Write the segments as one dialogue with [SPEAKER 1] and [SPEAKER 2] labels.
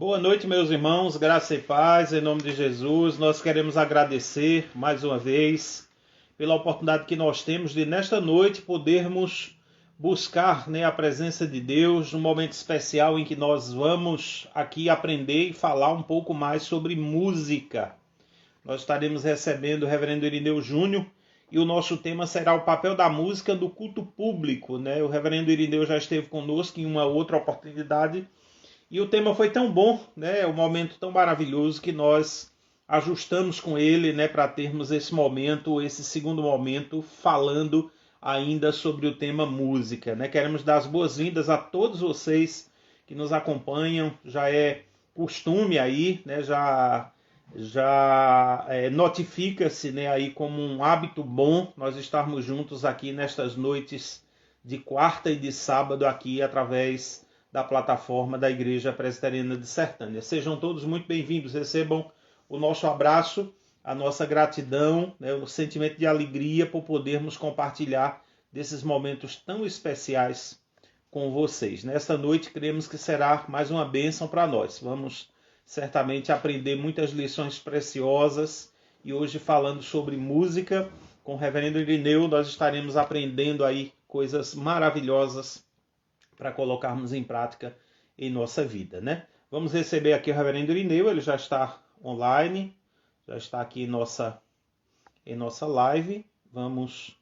[SPEAKER 1] Boa noite, meus irmãos, graça e paz, em nome de Jesus. Nós queremos agradecer mais uma vez pela oportunidade que nós temos de, nesta noite, podermos buscar, a presença de Deus, num momento especial em que nós vamos aqui aprender e falar um pouco mais sobre música. Nós estaremos recebendo o reverendo Irineu Júnior e o nosso tema será o papel da música no culto público. O reverendo Irineu já esteve conosco em uma outra oportunidade e o tema foi tão bom, um momento tão maravilhoso que nós ajustamos com ele, para termos esse momento, esse segundo momento, falando ainda sobre o tema música, Queremos dar as boas-vindas a todos vocês que nos acompanham. Já é costume aí, já notifica-se, aí como um hábito bom nós estarmos juntos aqui nestas noites de quarta e de sábado aqui através da plataforma da Igreja Presbiteriana de Sertânia. Sejam todos muito bem-vindos, recebam o nosso abraço, a nossa gratidão, o sentimento de alegria por podermos compartilhar desses momentos tão especiais com vocês. Nesta noite, cremos que será mais uma bênção para nós. Vamos certamente aprender muitas lições preciosas e hoje falando sobre música, com o reverendo Irineu, nós estaremos aprendendo aí coisas maravilhosas para colocarmos em prática em nossa vida, Vamos receber aqui o reverendo Irineu, ele já está online, já está aqui em nossa live. Vamos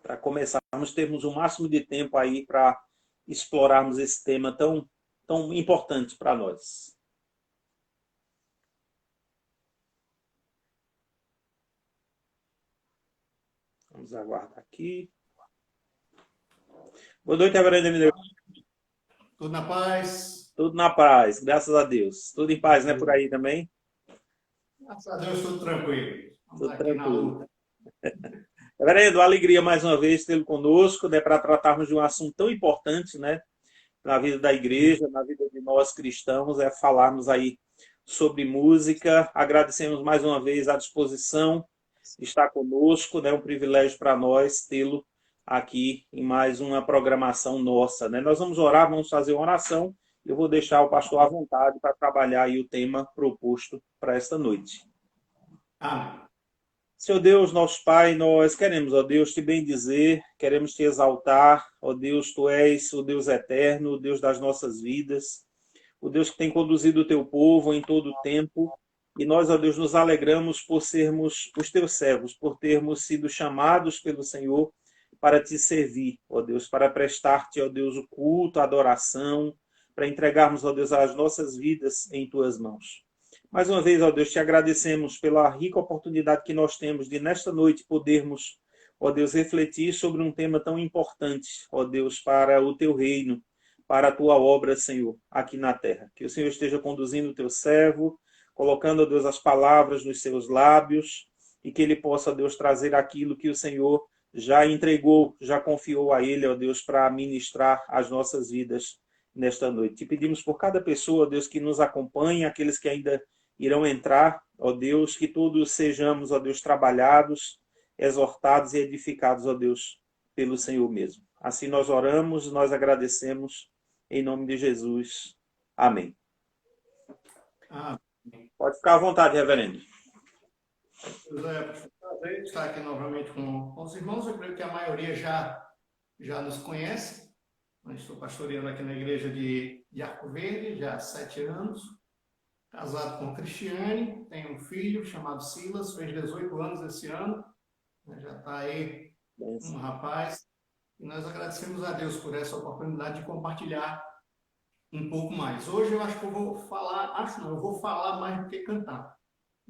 [SPEAKER 1] para começarmos, termos o máximo de tempo aí para explorarmos esse tema tão importante para nós. Vamos aguardar aqui. Boa noite, reverendo Irineu.
[SPEAKER 2] Tudo na paz?
[SPEAKER 1] Tudo na paz, graças a Deus. Tudo em paz, por aí também?
[SPEAKER 2] Graças a Deus, tudo tranquilo. Vamos
[SPEAKER 1] Tudo
[SPEAKER 2] aqui
[SPEAKER 1] tranquilo.
[SPEAKER 2] na luta.
[SPEAKER 1] Reverendo, alegria mais uma vez tê-lo conosco, para tratarmos de um assunto tão importante, na vida da igreja, na vida de nós cristãos, é falarmos aí sobre música. Agradecemos mais uma vez a disposição de estar conosco, um privilégio para nós tê-lo aqui em mais uma programação nossa, Nós vamos orar, vamos fazer uma oração. Eu vou deixar o pastor à vontade para trabalhar aí o tema proposto para esta noite.
[SPEAKER 2] Amém.
[SPEAKER 1] Senhor Deus, nosso Pai, nós queremos, ó Deus, te bendizer, queremos te exaltar, ó Deus, tu és o Deus eterno, o Deus das nossas vidas, o Deus que tem conduzido o teu povo em todo o tempo, e nós, ó Deus, nos alegramos por sermos os teus servos, por termos sido chamados pelo Senhor para te servir, ó Deus, para prestar-te, ó Deus, o culto, a adoração, para entregarmos, ó Deus, as nossas vidas em tuas mãos. Mais uma vez, ó Deus, te agradecemos pela rica oportunidade que nós temos de, nesta noite, podermos, ó Deus, refletir sobre um tema tão importante, ó Deus, para o teu reino, para a tua obra, Senhor, aqui na terra. Que o Senhor esteja conduzindo o teu servo, colocando, ó Deus, as palavras nos seus lábios e que ele possa, ó Deus, trazer aquilo que o Senhor já entregou, já confiou a ele, ó Deus, para ministrar as nossas vidas nesta noite. Te pedimos por cada pessoa, ó Deus, que nos acompanha, aqueles que ainda irão entrar, ó Deus, que todos sejamos, ó Deus, trabalhados, exortados e edificados, ó Deus, pelo Senhor mesmo. Assim nós oramos, nós agradecemos, em nome de Jesus. Amém.
[SPEAKER 2] Amém.
[SPEAKER 1] Pode ficar à vontade, reverendo.
[SPEAKER 2] É um prazer estar aqui novamente com os irmãos. Eu creio que a maioria já nos conhece. Eu estou pastoreando aqui na igreja de Arco Verde já há 7 anos. Casado com Cristiane, tenho um filho chamado Silas, fez 18 anos esse ano, já está aí um rapaz, e nós agradecemos a Deus por essa oportunidade de compartilhar um pouco mais. Hoje eu acho que eu vou falar, eu vou falar mais do que cantar.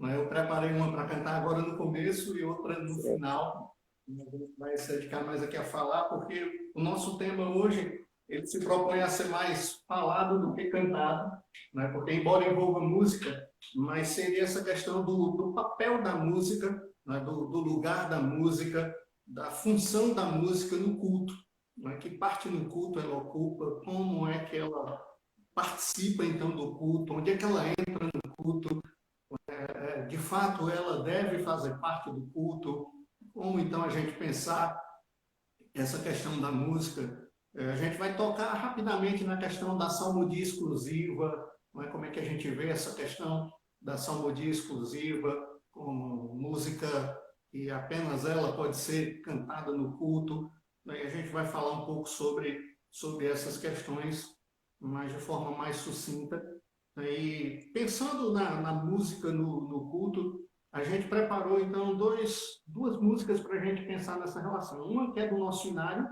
[SPEAKER 2] Eu preparei uma para cantar agora no começo e outra no final. A gente vai se dedicar mais aqui a falar, porque o nosso tema hoje ele se propõe a ser mais falado do que cantado, porque embora envolva música, mas seria essa questão do papel da música, do lugar da música, da função da música no culto, que parte no culto ela ocupa, como é que ela participa então do culto, onde é que ela entra no culto, de fato ela deve fazer parte do culto, como então a gente pensar essa questão da música A gente vai tocar rapidamente na questão da salmodia exclusiva, não é? Como é que a gente vê essa questão da salmodia exclusiva, como música e apenas ela pode ser cantada no culto. Daí a gente vai falar um pouco sobre essas questões, mas de forma mais sucinta. E pensando na música no culto, a gente preparou então duas músicas para a gente pensar nessa relação. Uma que é do nosso inário,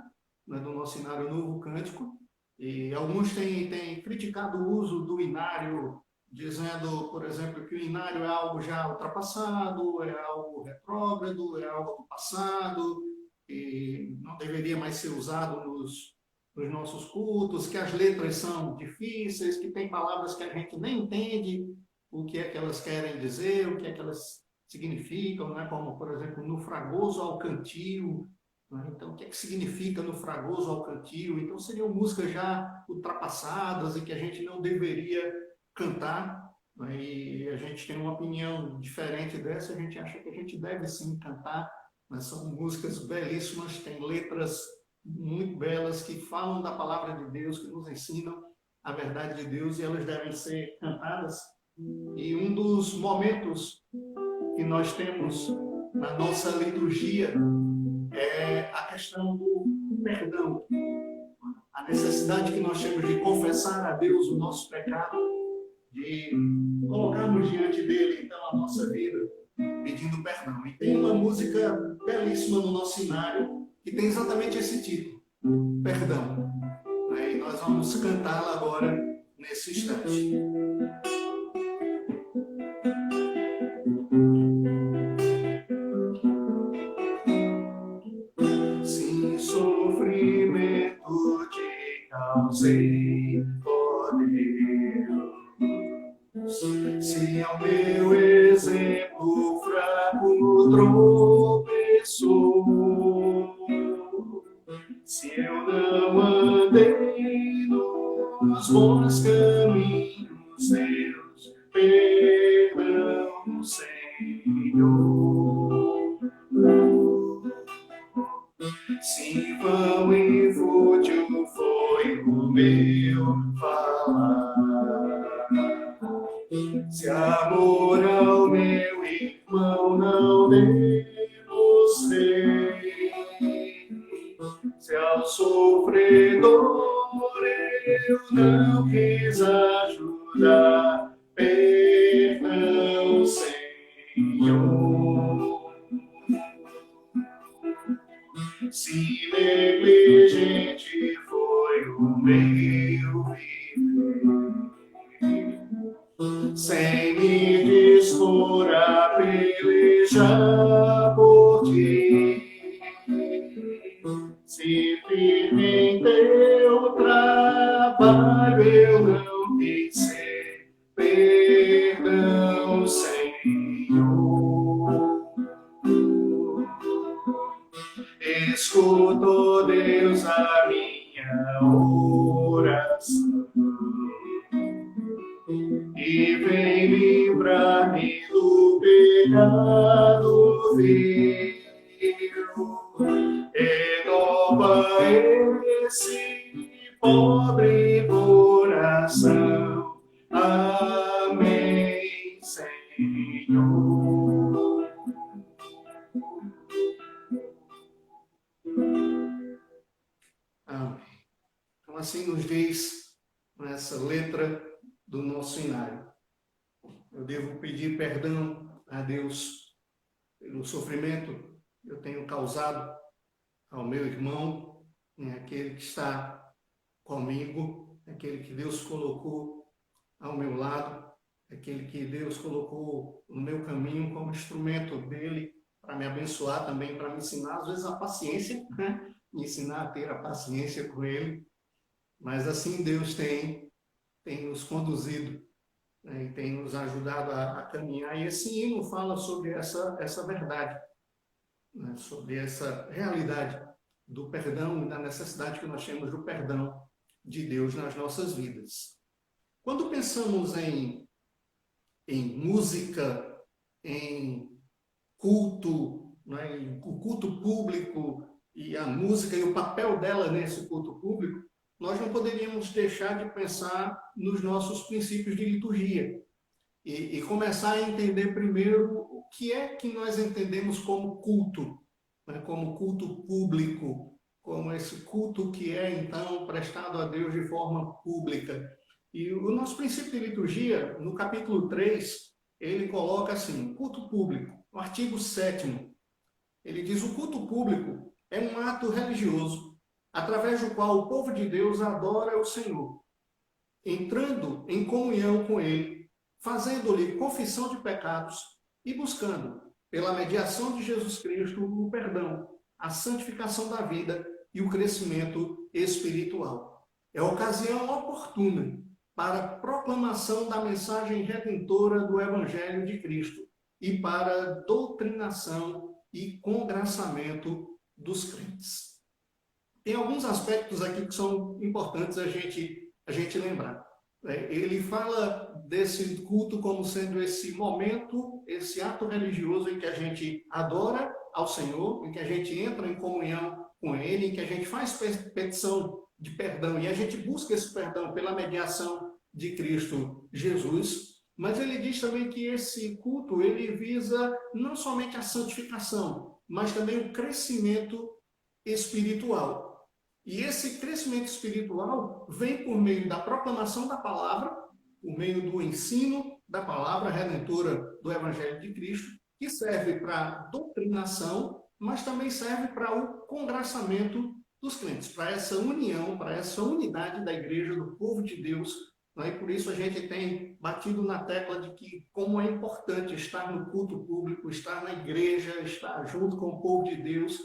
[SPEAKER 2] né, do nosso inário Novo Cântico, e alguns têm criticado o uso do inário, dizendo, por exemplo, que o inário é algo já ultrapassado, é algo retrógrado, é algo do passado, e não deveria mais ser usado nos nossos cultos, que as letras são difíceis, que tem palavras que a gente nem entende o que é que elas querem dizer, o que é que elas significam, né? Como, por exemplo, no fragoso ao cantio, né? Então, o que é que significa no fragoso ao cantio? Então, seriam músicas já ultrapassadas e que a gente não deveria cantar, né? E a gente tem uma opinião diferente dessa, a gente acha que a gente deve sim cantar, mas são músicas belíssimas, têm letras muito belas que falam da palavra de Deus, que nos ensinam a verdade de Deus e elas devem ser cantadas. E um dos momentos que nós temos na nossa liturgia é a questão do perdão, a necessidade que nós temos de confessar a Deus o nosso pecado, de colocarmos diante dele, então, a nossa vida, pedindo perdão. E tem uma música belíssima no nosso cenário que tem exatamente esse título, Perdão. E nós vamos cantá-la agora, nesse instante. Sim, sofrimento te causei, ó Deus. Se ao meu exemplo fraco tropeçou, se eu não andei nos bons caminhos, Deus, perdão, Senhor. Se vão e fútil foi o meu falar, se amor ao meu irmão não demonstrei, se ao sofredor eu não quis ajudar, perdão, Senhor. Se negligente foi o meu viver, sem me dispor a pelejar por ti, se firme em teu trabalho eu não quis ser, perdão, Senhor. Escuta, Deus, a minha oração e vem livrar-me do pecado vil. Renova esse pobre coração. Amém, Senhor. Amém. Então, assim nos diz nessa letra do nosso inário. Eu devo pedir perdão a Deus pelo sofrimento que eu tenho causado ao meu irmão, aquele que está comigo, aquele que Deus colocou ao meu lado, aquele que Deus colocou no meu caminho como instrumento dele para me abençoar também, para me ensinar, às vezes, a paciência, né? Me ensinar a ter a paciência com ele. Mas assim Deus tem nos conduzido, né? E tem nos ajudado a caminhar. E esse hino fala sobre essa verdade, né? Sobre essa realidade do perdão e da necessidade que nós temos do perdão de Deus nas nossas vidas. Quando pensamos em música, em culto, né, em culto público e a música e o papel dela nesse culto público, nós não poderíamos deixar de pensar nos nossos princípios de liturgia e começar a entender primeiro o que é que nós entendemos como culto, né? Como culto público, como esse culto que é, então, prestado a Deus de forma pública. E o nosso princípio de liturgia, no capítulo 3, ele coloca assim, culto público, no artigo 7º, ele diz, o culto público é um ato religioso, através do qual o povo de Deus adora o Senhor, entrando em comunhão com Ele, fazendo-lhe confissão de pecados e buscando, pela mediação de Jesus Cristo, o perdão, a santificação da vida e o crescimento espiritual. É a ocasião oportuna para a proclamação da mensagem redentora do Evangelho de Cristo e para a doutrinação e congraçamento dos crentes. Tem alguns aspectos aqui que são importantes a gente lembrar. Ele fala desse culto como sendo esse momento, esse ato religioso em que a gente adora ao Senhor, em que a gente entra em comunhão com Ele, em que a gente faz petição de perdão e a gente busca esse perdão pela mediação de Cristo Jesus. Mas ele diz também que esse culto, ele visa não somente a santificação, mas também o crescimento espiritual. E esse crescimento espiritual vem por meio da proclamação da palavra, por meio do ensino da palavra redentora do Evangelho de Cristo, que serve para doutrinação, mas também serve para o congraçamento dos crentes, para essa união, para essa unidade da igreja, do povo de Deus. E por isso a gente tem batido na tecla de que como é importante estar no culto público, estar na igreja, estar junto com o povo de Deus.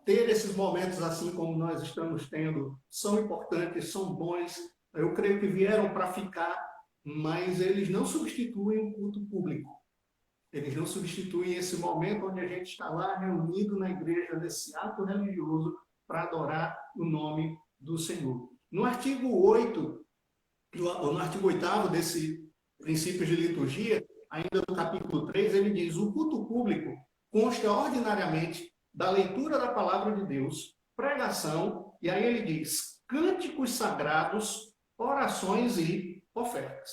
[SPEAKER 2] Ter esses momentos assim como nós estamos tendo são importantes, são bons. Eu creio que vieram para ficar, mas eles não substituem o culto público. Eles não substituem esse momento onde a gente está lá reunido na igreja, nesse ato religioso, para adorar o nome do Senhor. No artigo 8, no artigo 8º desse princípio de liturgia, ainda no capítulo 3, ele diz, o culto público consta ordinariamente da leitura da palavra de Deus, pregação, e aí ele diz, cânticos sagrados, orações e ofertas.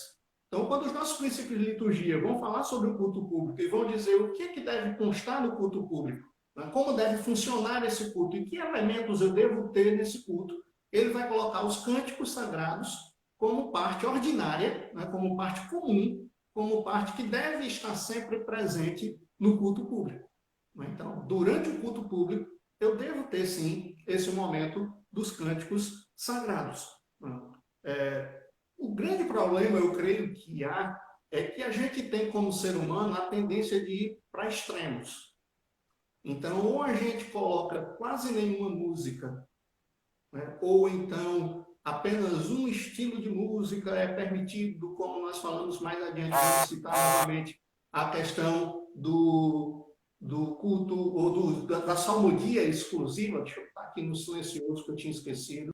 [SPEAKER 2] Então, quando os nossos princípios de liturgia vão falar sobre o culto público e vão dizer o que é que deve constar no culto público, como deve funcionar esse culto e que elementos eu devo ter nesse culto, ele vai colocar os cânticos sagrados como parte ordinária, como parte comum, como parte que deve estar sempre presente no culto público. Então, durante o culto público, eu devo ter, sim, esse momento dos cânticos sagrados. O grande problema, eu creio que há, é que a gente tem, como ser humano, a tendência de ir para extremos. Então, ou a gente coloca quase nenhuma música, ou então apenas um estilo de música é permitido, como nós falamos mais adiante, vamos citar novamente a questão do culto, ou da salmodia exclusiva. Deixa eu estar aqui no silencioso que eu tinha esquecido.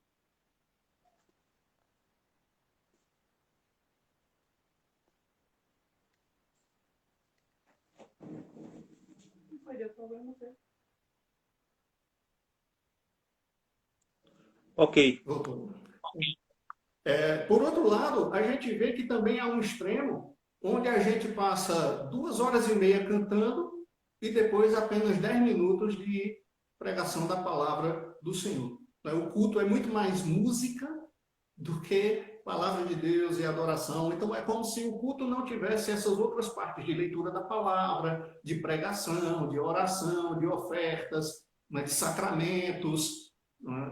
[SPEAKER 1] Ok.
[SPEAKER 2] Voltou. Por outro lado, a gente vê que também há um extremo onde a gente passa 2h30 cantando e depois apenas 10 minutos de pregação da palavra do Senhor. O culto é muito mais música do que palavra de Deus e adoração. Então é como se o culto não tivesse essas outras partes de leitura da palavra, de pregação, de oração, de ofertas, de sacramentos.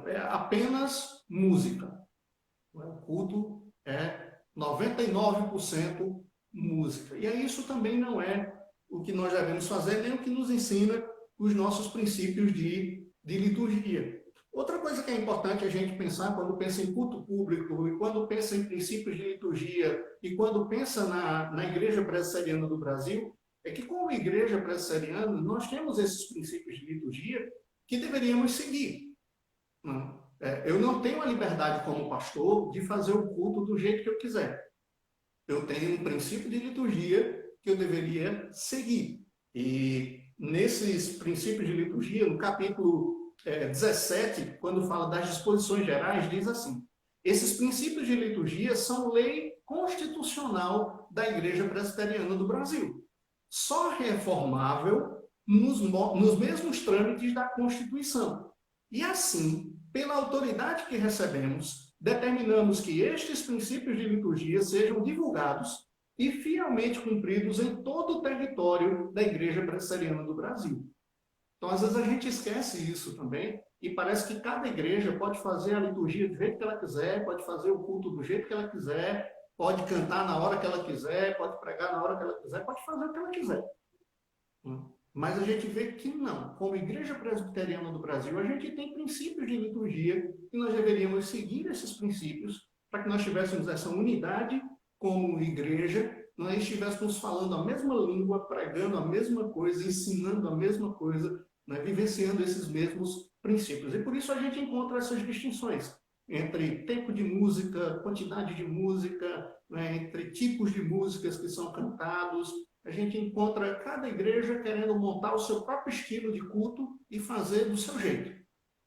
[SPEAKER 2] É apenas música. O culto é 99% música. E isso também não é o que nós devemos fazer, nem o que nos ensina os nossos princípios de liturgia. Outra coisa que é importante a gente pensar quando pensa em culto público e quando pensa em princípios de liturgia e quando pensa na Igreja Presbiteriana do Brasil, é que como Igreja Presbiteriana nós temos esses princípios de liturgia que deveríamos seguir. Eu não tenho a liberdade como pastor de fazer o culto do jeito que eu quiser. Eu tenho um princípio de liturgia que eu deveria seguir. E nesses princípios de liturgia, no capítulo 17, quando fala das disposições gerais, diz assim: esses princípios de liturgia são lei constitucional da Igreja Presbiteriana do Brasil, só reformável nos mesmos trâmites da Constituição. E assim, pela autoridade que recebemos, determinamos que estes princípios de liturgia sejam divulgados e fielmente cumpridos em todo o território da Igreja Presbiteriana do Brasil. Então, às vezes, a gente esquece isso também, e parece que cada igreja pode fazer a liturgia do jeito que ela quiser, pode fazer o culto do jeito que ela quiser, pode cantar na hora que ela quiser, pode pregar na hora que ela quiser, pode fazer o que ela quiser. Mas a gente vê que não. Como Igreja Presbiteriana do Brasil, a gente tem princípios de liturgia e nós deveríamos seguir esses princípios para que nós tivéssemos essa unidade como igreja, nós estivéssemos falando a mesma língua, pregando a mesma coisa, ensinando a mesma coisa, né, vivenciando esses mesmos princípios. E por isso a gente encontra essas distinções entre tempo de música, quantidade de música, né, entre tipos de músicas que são cantados. A gente encontra cada igreja querendo montar o seu próprio estilo de culto e fazer do seu jeito.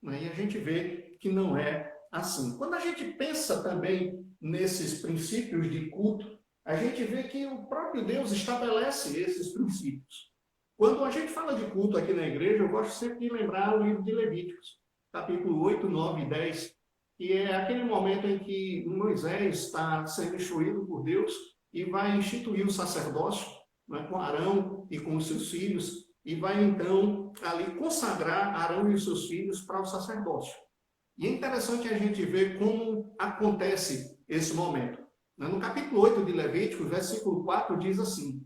[SPEAKER 2] Né? E a gente vê que não é assim. Quando a gente pensa também nesses princípios de culto, a gente vê que o próprio Deus estabelece esses princípios. Quando a gente fala de culto aqui na igreja, eu gosto sempre de lembrar o livro de Levíticos, capítulo 8, 9 e 10, que é aquele momento em que Moisés está sendo instruído por Deus e vai instituir o sacerdócio, né, com Arão e com os seus filhos, e vai então ali consagrar Arão e os seus filhos para o sacerdócio. E é interessante a gente ver como acontece esse momento. No capítulo 8 de Levítico, versículo 4, diz assim: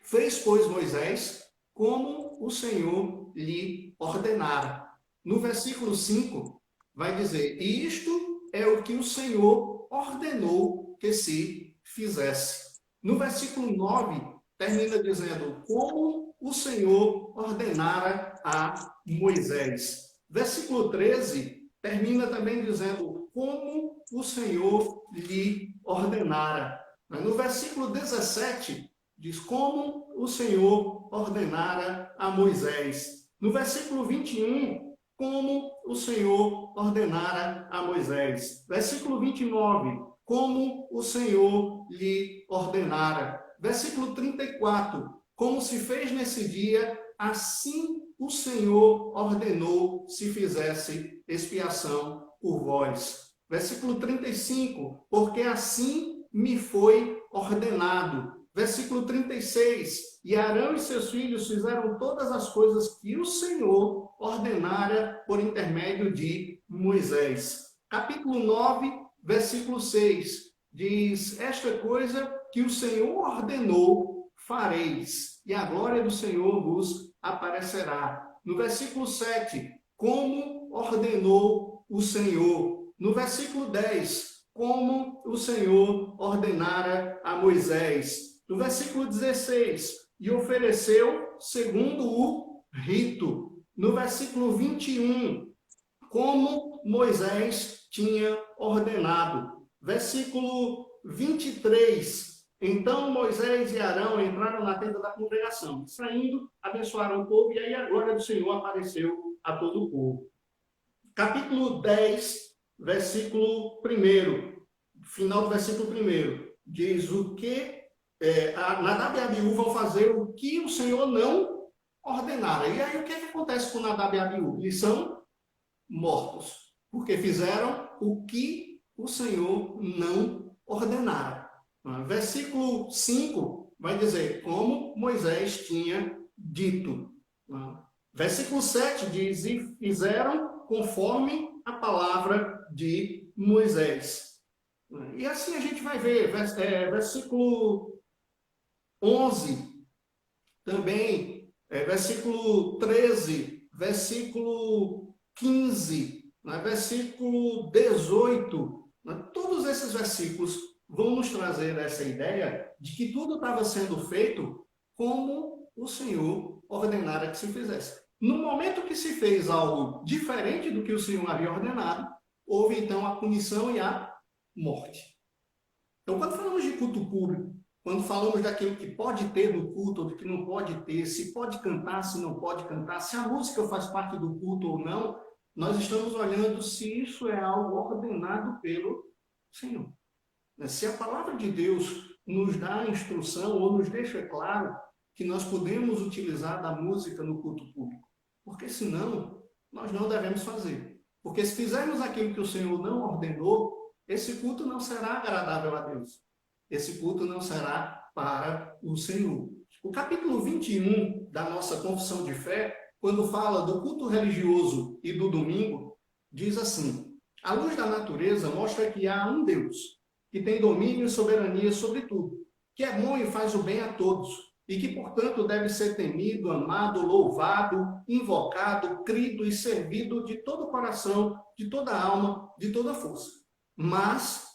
[SPEAKER 2] fez, pois, Moisés como o Senhor lhe ordenara. No versículo 5, vai dizer: e isto é o que o Senhor ordenou que se fizesse. No versículo 9, termina dizendo: como o Senhor ordenara a Moisés. Versículo 13, termina também dizendo: como o Senhor lhe ordenara. No versículo 17, diz: como o Senhor ordenara a Moisés. No versículo 21, como o Senhor ordenara a Moisés. Versículo 29, como o Senhor lhe ordenara. Versículo 34, como se fez nesse dia, assim o Senhor ordenou se fizesse expiação por vós. Versículo 35, porque assim me foi ordenado. Versículo 36, e Arão e seus filhos fizeram todas as coisas que o Senhor ordenara por intermédio de Moisés. Capítulo 9, versículo 6, diz: esta coisa que o Senhor ordenou, fareis, e a glória do Senhor vos aparecerá. No versículo 7, como ordenou o Senhor. No versículo 10, como o Senhor ordenara a Moisés. No versículo 16, e ofereceu segundo o rito. No versículo 21, como Moisés tinha ordenado. Versículo 23, então Moisés e Arão entraram na tenda da congregação. Saindo, abençoaram o povo, e aí a glória do Senhor apareceu a todo o povo. Capítulo 10, versículo 1, final do versículo 1, diz o que Nadab e Abiú vão fazer o que o Senhor não ordenara. E aí o que acontece com Nadab e Abiú? Eles são mortos, porque fizeram o que o Senhor não ordenara. Versículo 5 vai dizer: como Moisés tinha dito. Versículo 7 diz: e fizeram conforme a palavra de Moisés. E assim a gente vai ver, versículo 11, também, versículo 13, versículo 15, versículo 18, todos esses versículos vão nos trazer essa ideia de que tudo estava sendo feito como o Senhor ordenara que se fizesse. No momento que se fez algo diferente do que o Senhor havia ordenado, houve então a punição e a morte. Então, quando falamos de culto público, quando falamos daquilo que pode ter no culto ou do que não pode ter, se pode cantar, se não pode cantar, se a música faz parte do culto ou não, nós estamos olhando se isso é algo ordenado pelo Senhor. Se a palavra de Deus nos dá a instrução ou nos deixa claro que nós podemos utilizar da música no culto público, porque senão nós não devemos fazer. Porque se fizermos aquilo que o Senhor não ordenou, esse culto não será agradável a Deus. Esse culto não será para o Senhor. O capítulo 21 da nossa confissão de fé, quando fala do culto religioso e do domingo, diz assim: a luz da natureza mostra que há um Deus, que tem domínio e soberania sobre tudo, que é bom e faz o bem a todos, e que, portanto, deve ser temido, amado, louvado, invocado, crido e servido de todo o coração, de toda a alma, de toda a força. Mas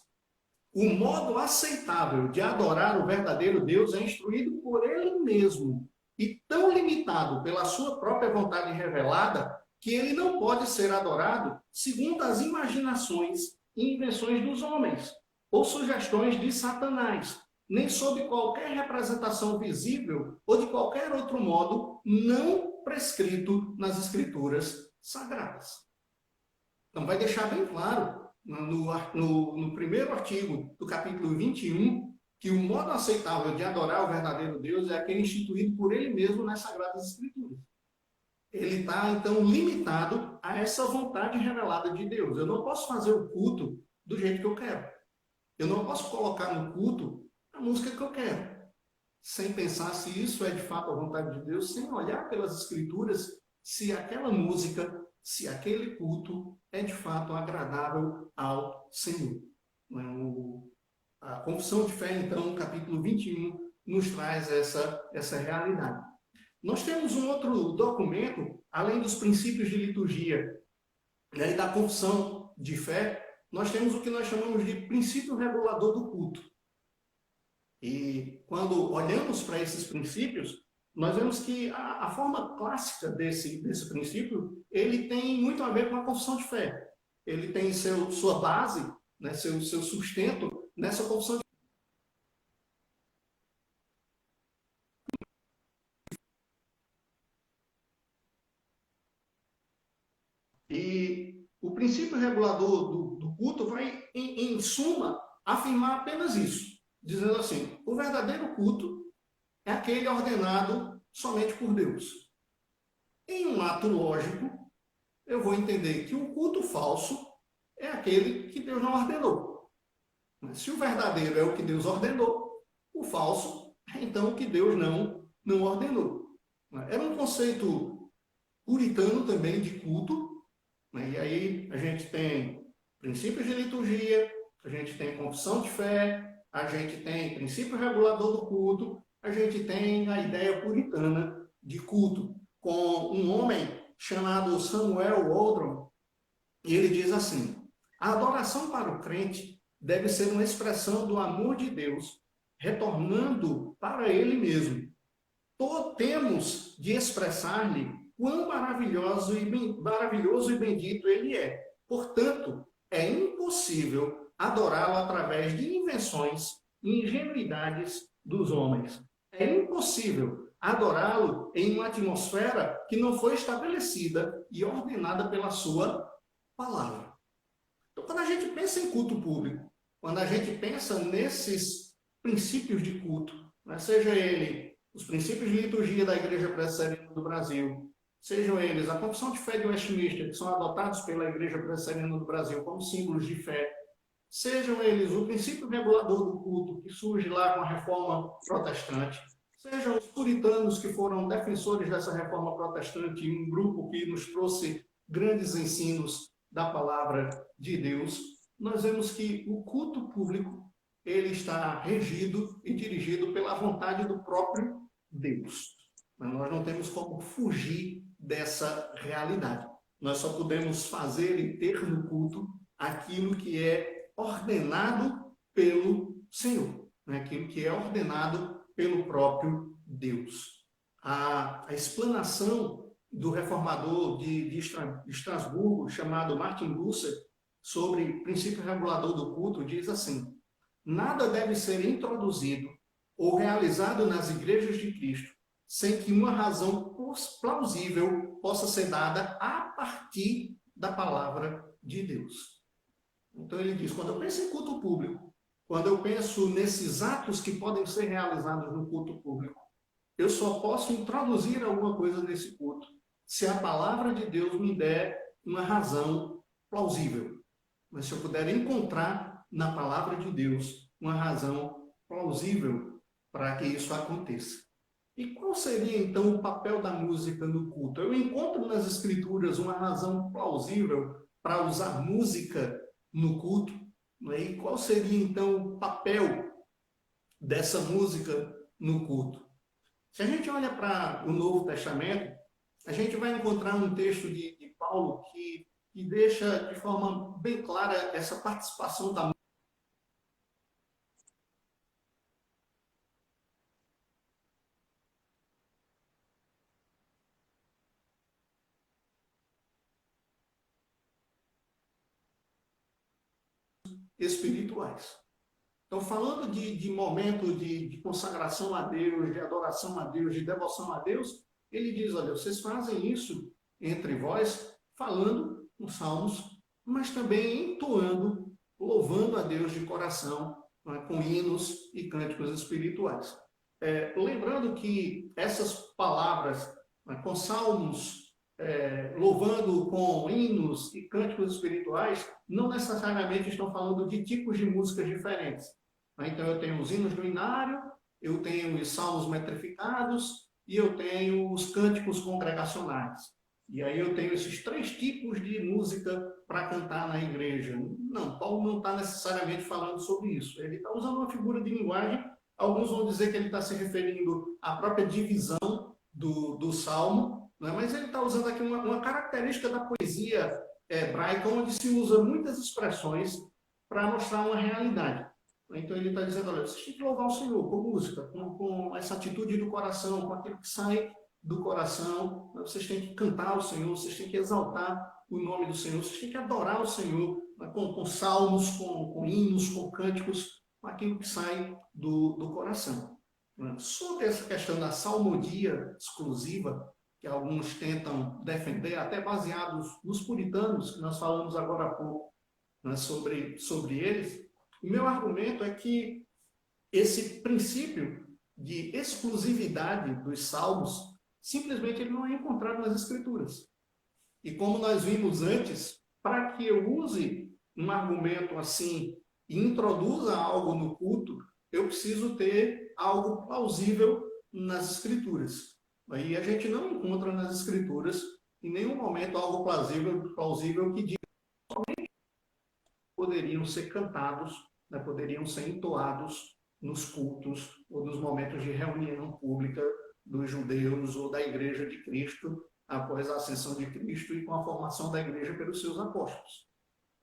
[SPEAKER 2] o modo aceitável de adorar o verdadeiro Deus é instruído por Ele mesmo, e tão limitado pela sua própria vontade revelada, que ele não pode ser adorado segundo as imaginações e invenções dos homens, ou sugestões de Satanás, nem sob qualquer representação visível ou de qualquer outro modo não prescrito nas Escrituras Sagradas. Então, vai deixar bem claro no primeiro artigo do capítulo 21 que o modo aceitável de adorar o verdadeiro Deus é aquele instituído por Ele mesmo nas Sagradas Escrituras. Ele está, então, limitado a essa vontade revelada de Deus. Eu não posso fazer o culto do jeito que eu quero. Eu não posso colocar no culto a música que eu quero, sem pensar se isso é de fato a vontade de Deus, sem olhar pelas Escrituras se aquela música, se aquele culto é de fato agradável ao Senhor. A Confissão de Fé, então, capítulo 21, nos traz essa realidade. Nós temos um outro documento, além dos princípios de liturgia, né, e da confissão de fé, nós temos o que nós chamamos de princípio regulador do culto. E quando olhamos para esses princípios, nós vemos que a forma clássica desse princípio, ele tem muito a ver com a confissão de fé. Ele tem sua base, né, seu sustento nessa confissão de fé. E o princípio regulador do culto vai, em suma, afirmar apenas isso, dizendo assim: o verdadeiro culto é aquele ordenado somente por Deus. Em um ato lógico, eu vou entender que o culto falso é aquele que Deus não ordenou. Se o verdadeiro é o que Deus ordenou, o falso é então o que Deus não ordenou. Era um conceito puritano também de culto, né? E aí a gente tem princípios de liturgia, a gente tem confissão de fé, a gente tem princípio regulador do culto, a gente tem a ideia puritana de culto, com um homem chamado Samuel Waldron, e ele diz assim: a adoração para o crente deve ser uma expressão do amor de Deus, retornando para Ele mesmo. Temos de expressar-lhe quão maravilhoso e bendito Ele é. Portanto, é impossível adorá-lo através de invenções e ingenuidades dos homens. É impossível adorá-lo em uma atmosfera que não foi estabelecida e ordenada pela sua palavra. Então, quando a gente pensa em culto público, quando a gente pensa nesses princípios de culto, né, seja ele os princípios de liturgia da Igreja Presbiteriana do Brasil, sejam eles a Confissão de Fé de Westminster, que são adotados pela Igreja Presbiteriana do Brasil como símbolos de fé, sejam eles o princípio regulador do culto, que surge lá com a Reforma Protestante, sejam os puritanos que foram defensores dessa Reforma Protestante, um grupo que nos trouxe grandes ensinos da Palavra de Deus, nós vemos que o culto público ele está regido e dirigido pela vontade do próprio Deus. Mas nós não temos como fugir dessa realidade. Nós só podemos fazer e ter no culto aquilo que é ordenado pelo Senhor, né? Aquilo que é ordenado pelo próprio Deus. A explanação do reformador de Estrasburgo, chamado Martin Bucer, sobre princípio regulador do culto, diz assim: nada deve ser introduzido ou realizado nas igrejas de Cristo sem que uma razão plausível possa ser dada a partir da palavra de Deus. Então ele diz, quando eu penso em culto público, quando eu penso nesses atos que podem ser realizados no culto público, eu só posso introduzir alguma coisa nesse culto se a palavra de Deus me der uma razão plausível. Mas se eu puder encontrar na palavra de Deus uma razão plausível para que isso aconteça. E qual seria, então, o papel da música no culto? Eu encontro nas Escrituras uma razão plausível para usar música no culto? Né? E qual seria, então, o papel dessa música no culto? Se a gente olha para o Novo Testamento, a gente vai encontrar um texto de Paulo que deixa de forma bem clara essa participação da espirituais. Então, falando de momento de consagração a Deus, de adoração a Deus, de devoção a Deus, ele diz, olha, vocês fazem isso entre vós, falando com salmos, mas também entoando, louvando a Deus de coração, né, com hinos e cânticos espirituais. Lembrando que essas palavras, né, com salmos, louvando com hinos e cânticos espirituais, não necessariamente estão falando de tipos de músicas diferentes. Então, eu tenho os hinos do inário, eu tenho os salmos metrificados e eu tenho os cânticos congregacionais. E aí eu tenho esses 3 tipos de música para cantar na igreja. Não, Paulo não está necessariamente falando sobre isso. Ele está usando uma figura de linguagem. Alguns vão dizer que ele está se referindo à própria divisão do salmo, né? Mas ele está usando aqui uma característica da poesia hebraica, onde se usa muitas expressões para mostrar uma realidade. Então ele está dizendo, olha, vocês têm que louvar o Senhor com música, com essa atitude do coração, com aquilo que sai do coração. Vocês têm que cantar ao Senhor, vocês têm que exaltar o nome do Senhor, vocês têm que adorar o Senhor com salmos, com hinos, com cânticos, com aquilo que sai do coração. Sobre essa questão da salmodia exclusiva, que alguns tentam defender, até baseados nos puritanos, que nós falamos agora há pouco, né, sobre eles, o meu argumento é que esse princípio de exclusividade dos salmos, simplesmente ele não é encontrado nas Escrituras. E como nós vimos antes, para que eu use um argumento assim e introduza algo no culto, eu preciso ter algo plausível nas Escrituras. Aí a gente não encontra nas Escrituras, em nenhum momento, algo plausível que diga que poderiam ser cantados, né, poderiam ser entoados nos cultos ou nos momentos de reunião pública dos judeus ou da Igreja de Cristo após a ascensão de Cristo e com a formação da Igreja pelos seus apóstolos.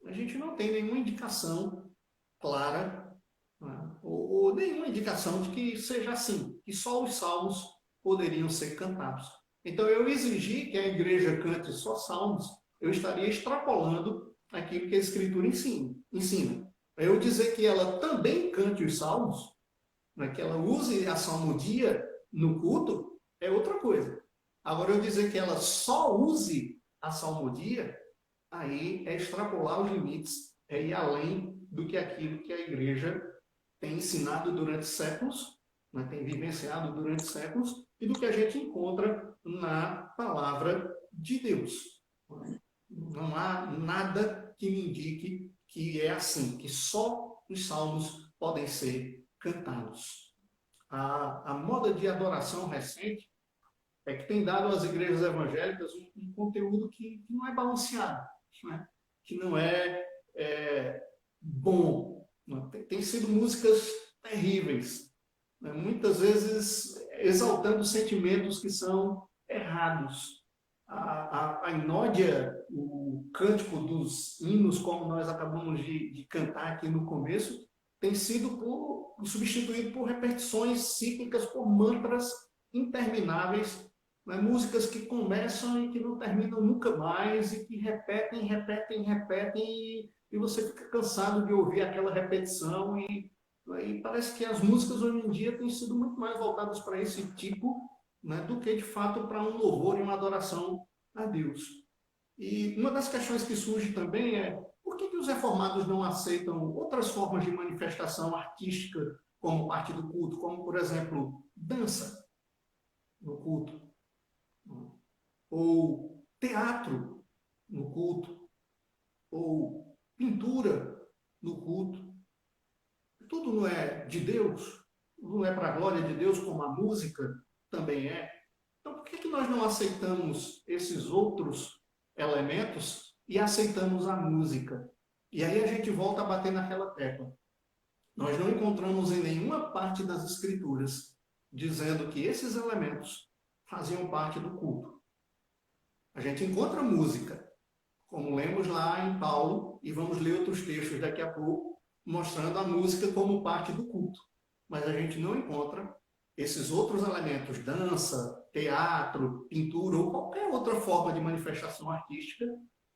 [SPEAKER 2] A gente não tem nenhuma indicação clara, né, ou nenhuma indicação de que seja assim, que só os salmos poderiam ser cantados. Então, eu exigir que a igreja cante só salmos, eu estaria extrapolando aquilo que a Escritura ensina. Eu dizer que ela também cante os salmos, né, que ela use a salmodia no culto, é outra coisa. Agora, eu dizer que ela só use a salmodia, aí é extrapolar os limites, é ir além do que aquilo que a igreja tem ensinado durante séculos, né, tem vivenciado durante séculos, e do que a gente encontra na palavra de Deus. Não há nada que me indique que é assim, que só os salmos podem ser cantados. A moda de adoração recente é que tem dado às igrejas evangélicas um conteúdo que não é balanceado, né? Que não é bom. Tem sido músicas terríveis, né? Muitas vezes exaltando sentimentos que são errados. A inódia, o cântico dos hinos, como nós acabamos de cantar aqui no começo, tem sido substituído por repetições cíclicas, por mantras intermináveis, né? Músicas que começam e que não terminam nunca mais, e que repetem, e você fica cansado de ouvir aquela repetição, e parece que as músicas hoje em dia têm sido muito mais voltadas para esse tipo, né, do que, de fato, para um louvor e uma adoração a Deus. E uma das questões que surge também é por que os reformados não aceitam outras formas de manifestação artística como parte do culto, como, por exemplo, dança no culto, ou teatro no culto, ou pintura no culto. Tudo não é de Deus, tudo não é para a glória de Deus, como a música também é. Então, por que nós não aceitamos esses outros elementos e aceitamos a música? E aí a gente volta a bater naquela tecla. Nós não encontramos em nenhuma parte das Escrituras dizendo que esses elementos faziam parte do culto. A gente encontra música, como lemos lá em Paulo, e vamos ler outros textos daqui a pouco, mostrando a música como parte do culto. Mas a gente não encontra esses outros elementos, dança, teatro, pintura ou qualquer outra forma de manifestação artística,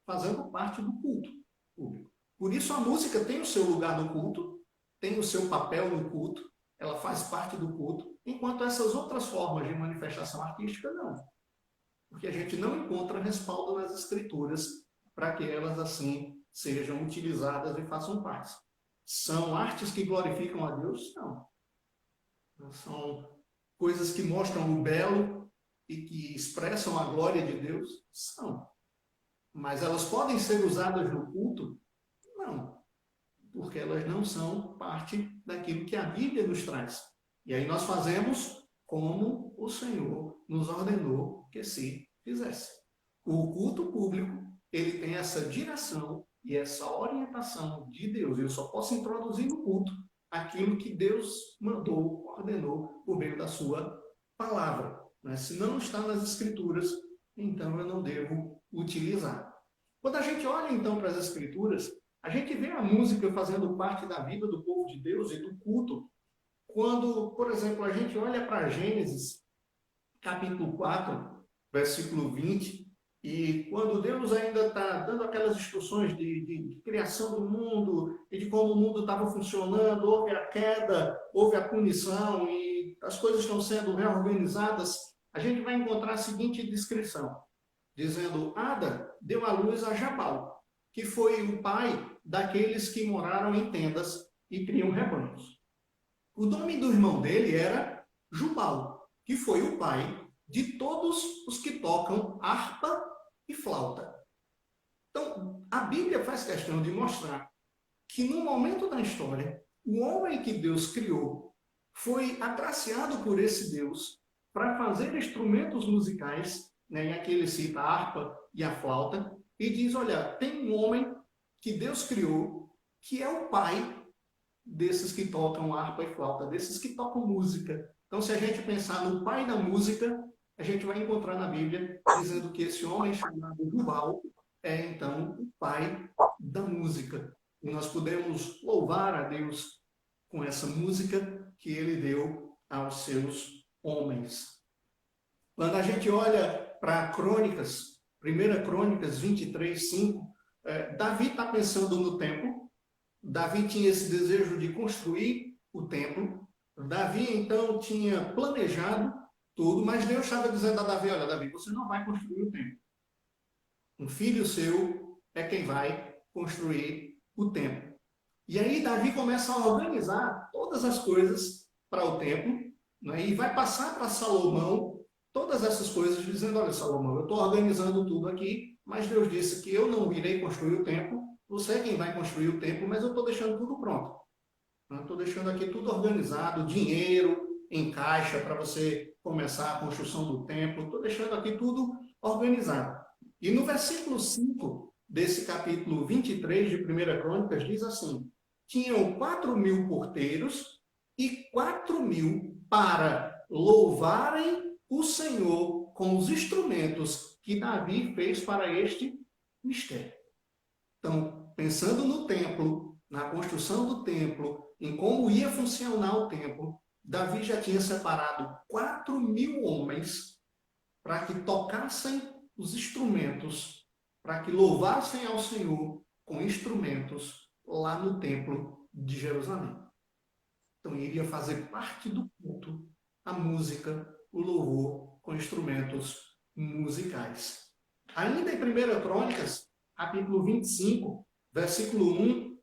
[SPEAKER 2] fazendo parte do culto público. Por isso a música tem o seu lugar no culto, tem o seu papel no culto, ela faz parte do culto, enquanto essas outras formas de manifestação artística não. Porque a gente não encontra respaldo nas escrituras para que elas assim sejam utilizadas e façam parte. São artes que glorificam a Deus? Não. São coisas que mostram o belo e que expressam a glória de Deus? São. Mas elas podem ser usadas no culto? Não. Porque elas não são parte daquilo que a Bíblia nos traz. E aí nós fazemos como o Senhor nos ordenou que se fizesse. O culto público, ele tem essa direção e essa orientação de Deus. Eu só posso introduzir no culto aquilo que Deus mandou, ordenou por meio da sua palavra. Se não está nas Escrituras, então eu não devo utilizar. Quando a gente olha então para as Escrituras, a gente vê a música fazendo parte da vida do povo de Deus e do culto. Quando, por exemplo, a gente olha para Gênesis, capítulo 4, versículo 20, e quando Deus ainda está dando aquelas instruções de criação do mundo e de como o mundo estava funcionando, houve a queda, houve a punição e as coisas estão sendo reorganizadas, a gente vai encontrar a seguinte descrição, dizendo, Ada deu à luz a Jabal, que foi o pai daqueles que moraram em tendas e criam rebanhos. O nome do irmão dele era Jubal, que foi o pai de todos os que tocam harpa e flauta. Então, a Bíblia faz questão de mostrar que no momento da história, o homem que Deus criou foi agraciado por esse Deus para fazer instrumentos musicais, né? E aqui ele cita a harpa e a flauta, e diz, olha, tem um homem que Deus criou, que é o pai desses que tocam harpa e flauta, desses que tocam música. Então, se a gente pensar no pai da música, a gente vai encontrar na Bíblia dizendo que esse homem chamado Jubal é, então, o pai da música. E nós podemos louvar a Deus com essa música que ele deu aos seus homens. Quando a gente olha para Crônicas, 1 Crônicas 23, 5, Davi está pensando no templo. Davi tinha esse desejo de construir o templo. Davi, então, tinha planejado tudo, mas Deus estava dizendo a Davi, olha, Davi, você não vai construir o templo. Um filho seu é quem vai construir o templo. E aí Davi começa a organizar todas as coisas para o templo, né? E vai passar para Salomão todas essas coisas, dizendo, olha, Salomão, eu estou organizando tudo aqui, mas Deus disse que eu não irei construir o templo, você é quem vai construir o templo, mas eu estou deixando tudo pronto. Estou deixando aqui tudo organizado, dinheiro em caixa para você começar a construção do templo, estou deixando aqui tudo organizado. E no versículo 5 desse capítulo 23 de 1 Crônicas diz assim, tinham 4.000 porteiros e 4.000 para louvarem o Senhor com os instrumentos que Davi fez para este mistério. Então, pensando no templo, na construção do templo, em como ia funcionar o templo, Davi já tinha separado 4.000 homens para que tocassem os instrumentos, para que louvassem ao Senhor com instrumentos lá no templo de Jerusalém. Então, iria fazer parte do culto a música, o louvor com instrumentos musicais. Ainda em 1 Crônicas, capítulo 25, versículo 1,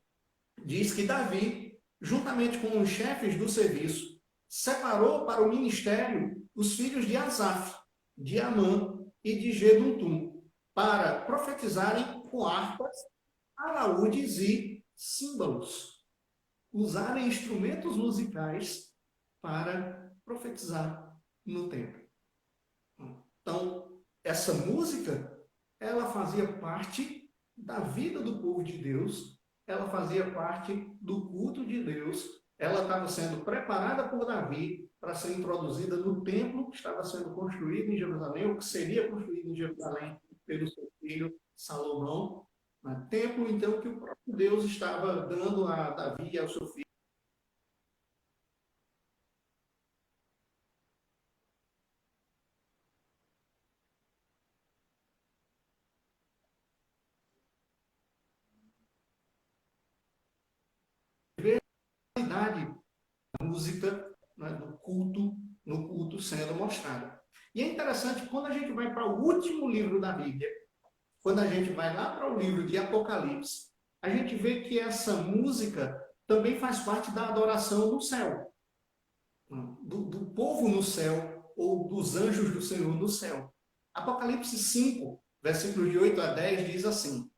[SPEAKER 2] diz que Davi, juntamente com os chefes do serviço, separou para o ministério os filhos de Asaf, de Amã e de Geduntum, para profetizarem com harpas, alaúdes e símbolos, usarem instrumentos musicais para profetizar no templo. Então, essa música, ela fazia parte da vida do povo de Deus, ela fazia parte do culto de Deus, ela estava sendo preparada por Davi para ser introduzida no templo que estava sendo construído em Jerusalém, ou que seria construído em Jerusalém pelo seu filho Salomão. Templo, então, que o próprio Deus estava dando a Davi e ao seu filho. A música, né, do culto, no culto sendo mostrada. E é interessante, quando a gente vai para o último livro da Bíblia, quando a gente vai lá para o livro de Apocalipse, a gente vê que essa música também faz parte da adoração no céu, do povo no céu, ou dos anjos do Senhor no céu. Apocalipse 5, versículos de 8 a 10, diz assim: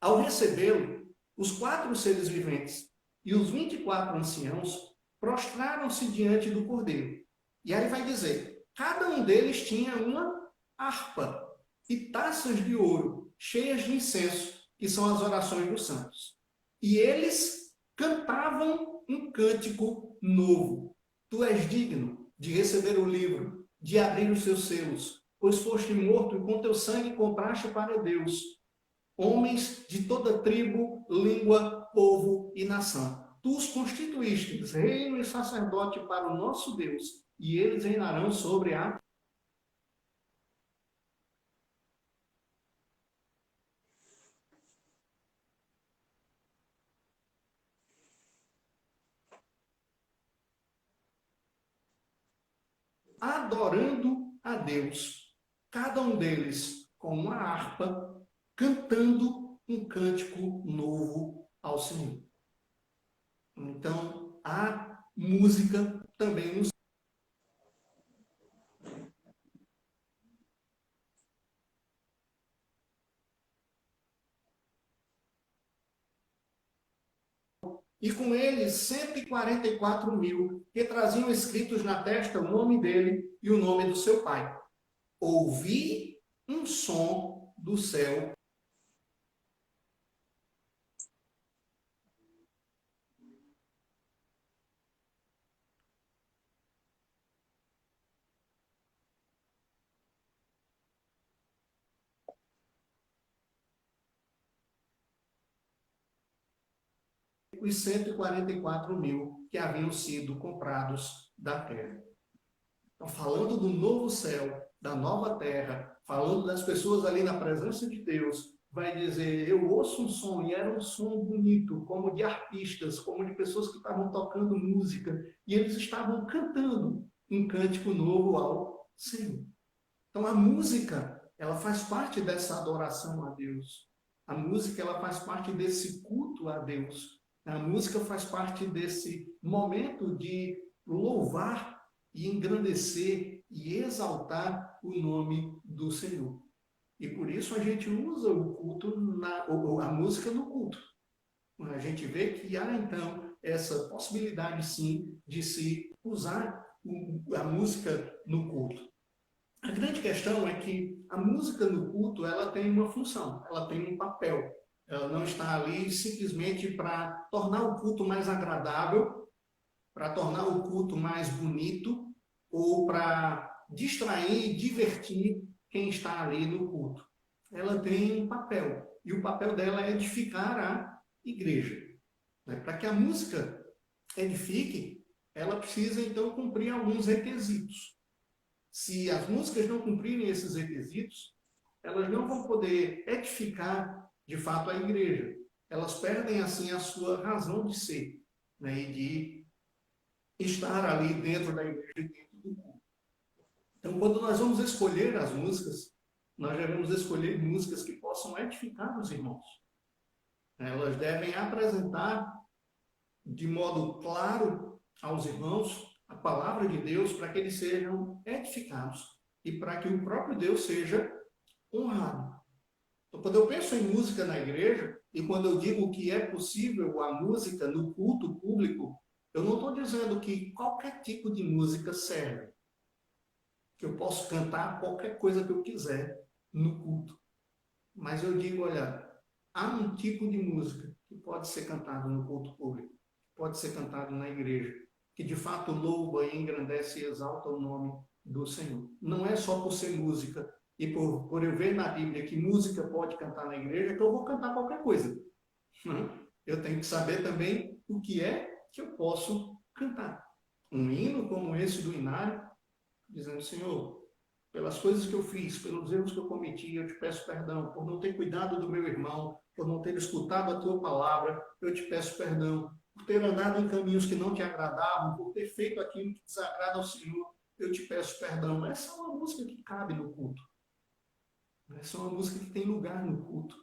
[SPEAKER 2] Ao recebê-lo, os 4 seres viventes e os 24 anciãos prostraram-se diante do Cordeiro. E aí vai dizer, cada um deles tinha uma harpa e taças de ouro, cheias de incenso, que são as orações dos santos. E eles cantavam um cântico novo. Tu és digno de receber o livro, de abrir os seus selos, pois foste morto e com teu sangue compraste para Deus homens de toda tribo, língua, povo e nação. Tu os constituíste reino e sacerdote para o nosso Deus, e eles reinarão sobre a adorando a Deus, cada um deles com uma harpa, cantando um cântico novo ao Senhor. Então, a música também nos e com ele 144 mil, que traziam escritos na testa o nome dele e o nome do seu pai. Ouvi um som do céu. Os 144 mil que haviam sido comprados da terra. Então, falando do novo céu, da nova terra, falando das pessoas ali na presença de Deus, vai dizer, eu ouço um som, e era um som bonito, como de arpistas, como de pessoas que estavam tocando música, e eles estavam cantando um cântico novo ao Senhor. Então, a música, ela faz parte dessa adoração a Deus. A música, ela faz parte desse culto a Deus. A música faz parte desse momento de louvar e engrandecer e exaltar o nome do Senhor. E por isso a gente usa o culto, a música no culto. A gente vê que há, então, essa possibilidade, sim, de se usar a música no culto. A grande questão é que a música no culto, ela tem uma função, ela tem um papel. Ela não está ali simplesmente para tornar o culto mais agradável, para tornar o culto mais bonito, ou para distrair e divertir quem está ali no culto. Ela tem um papel, e o papel dela é edificar a igreja. Para que a música edifique, ela precisa, então, cumprir alguns requisitos. Se as músicas não cumprirem esses requisitos, elas não vão poder edificar, de fato, a igreja. Elas perdem, assim, a sua razão de ser, né, e de estar ali dentro da igreja, dentro do culto. Então, quando nós vamos escolher as músicas, nós devemos escolher músicas que possam edificar os irmãos. Elas devem apresentar de modo claro aos irmãos a palavra de Deus para que eles sejam edificados e para que o próprio Deus seja honrado. Então, quando eu penso em música na igreja e quando eu digo que é possível a música no culto público, eu não estou dizendo que qualquer tipo de música serve, que eu posso cantar qualquer coisa que eu quiser no culto. Mas eu digo, olha, há um tipo de música que pode ser cantado no culto público, pode ser cantado na igreja, que de fato louva e engrandece e exalta o nome do Senhor. Não é só por ser música e por eu ver na Bíblia que música pode cantar na igreja que eu vou cantar qualquer coisa. Eu tenho que saber também o que é que eu posso cantar. Um hino como esse do Inário, dizendo, Senhor, pelas coisas que eu fiz, pelos erros que eu cometi, eu te peço perdão. Por não ter cuidado do meu irmão, por não ter escutado a tua palavra, eu te peço perdão. Por ter andado em caminhos que não te agradavam, por ter feito aquilo que desagrada ao Senhor, eu te peço perdão. Essa é uma música que cabe no culto. Essa é uma música que tem lugar no culto.